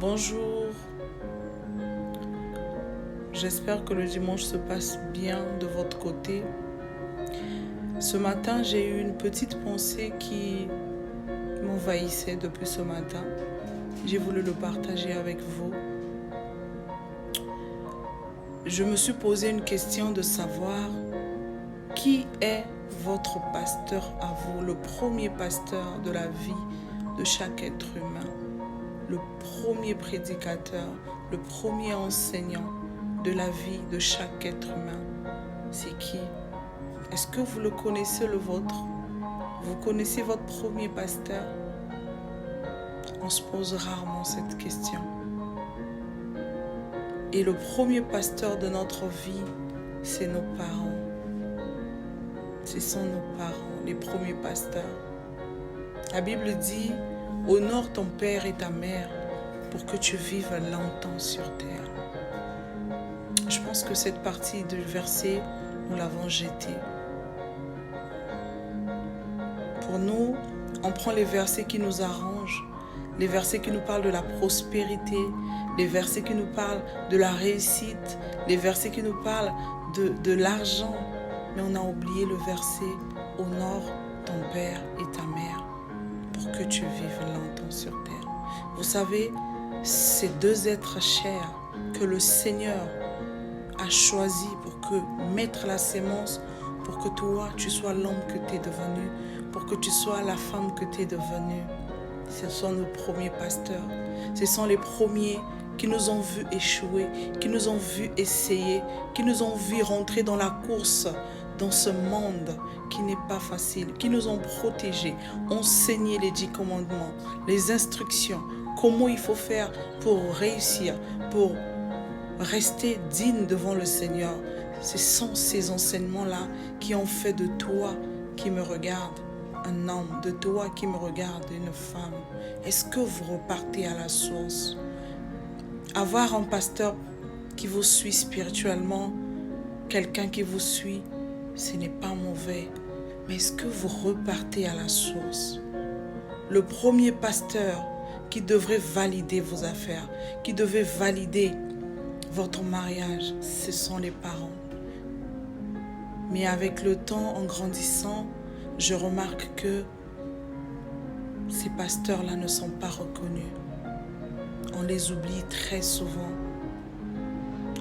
Bonjour, j'espère que le dimanche se passe bien de votre côté. Ce matin, j'ai eu une petite pensée qui m'envahissait depuis ce matin. J'ai voulu le partager avec vous. Je me suis posé une question de savoir qui est votre pasteur à vous, le premier pasteur de la vie de chaque être humain, le premier prédicateur, le premier enseignant de la vie de chaque être humain. C'est qui? Est-ce que vous le connaissez, le vôtre? Vous connaissez votre premier pasteur? On se pose rarement cette question. Et le premier pasteur de notre vie, c'est nos parents. Ce sont nos parents, les premiers pasteurs. La Bible dit, honore ton père et ta mère pour que tu vives longtemps sur terre. Je pense que cette partie du verset, nous l'avons jetée. Pour nous, on prend les versets qui nous arrangent, les versets qui nous parlent de la prospérité, les versets qui nous parlent de la réussite, les versets qui nous parlent de l'argent. Mais on a oublié le verset « Honore ton père et ta mère pour que tu vives longtemps sur terre ». Vous savez, ces deux êtres chers que le Seigneur a choisi pour mettre la sémence, pour que toi, tu sois l'homme que tu es devenu, pour que tu sois la femme que tu es devenue. Ce sont nos premiers pasteurs. Ce sont les premiers qui nous ont vus échouer, qui nous ont vus essayer, qui nous ont vus rentrer dans la course, dans ce monde qui n'est pas facile, qui nous ont protégés, enseigné les 10 commandements, les instructions, comment il faut faire pour réussir, pour rester digne devant le Seigneur. Ce sont ces enseignements-là qui ont fait de toi qui me regarde un homme, de toi qui me regarde une femme. Est-ce que vous repartez à la source? Avoir un pasteur qui vous suit spirituellement, quelqu'un qui vous suit, ce n'est pas mauvais. Mais est-ce que vous repartez à la source? Le premier pasteur qui devrait valider vos affaires, qui devait valider votre mariage, ce sont les parents. Mais avec le temps, en grandissant, je remarque que ces pasteurs-là ne sont pas reconnus. On les oublie très souvent.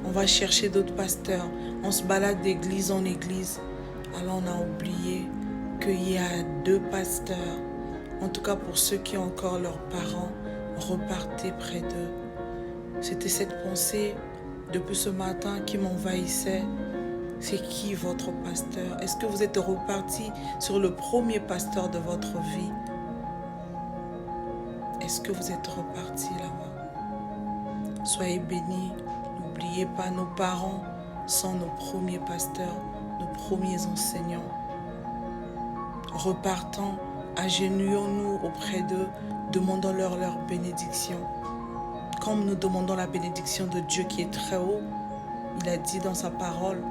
On va chercher d'autres pasteurs. On se balade d'église en église. Alors on a oublié qu'il y a 2 pasteurs. En tout cas pour ceux qui ont encore leurs parents, repartez près d'eux. C'était cette pensée depuis ce matin qui m'envahissait. C'est qui votre pasteur? Est-ce que vous êtes reparti sur le premier pasteur de votre vie? Est-ce que vous êtes reparti là-bas? Soyez bénis. N'oubliez pas, nos parents sont nos premiers pasteurs, nos premiers enseignants. Repartons, agenouillons-nous auprès d'eux, demandons-leur leur bénédiction. Comme nous demandons la bénédiction de Dieu qui est très haut, il a dit dans sa parole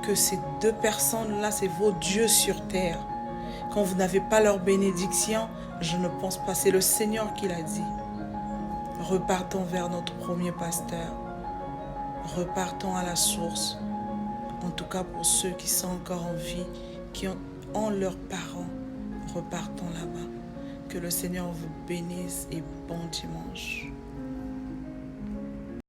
que ces 2 personnes-là, c'est vos dieux sur terre. Quand vous n'avez pas leur bénédiction, je ne pense pas, c'est le Seigneur qui l'a dit. Repartons vers notre premier pasteur. Repartons à la source. En tout cas pour ceux qui sont encore en vie, qui ont leurs parents, repartons là-bas. Que le Seigneur vous bénisse et bon dimanche.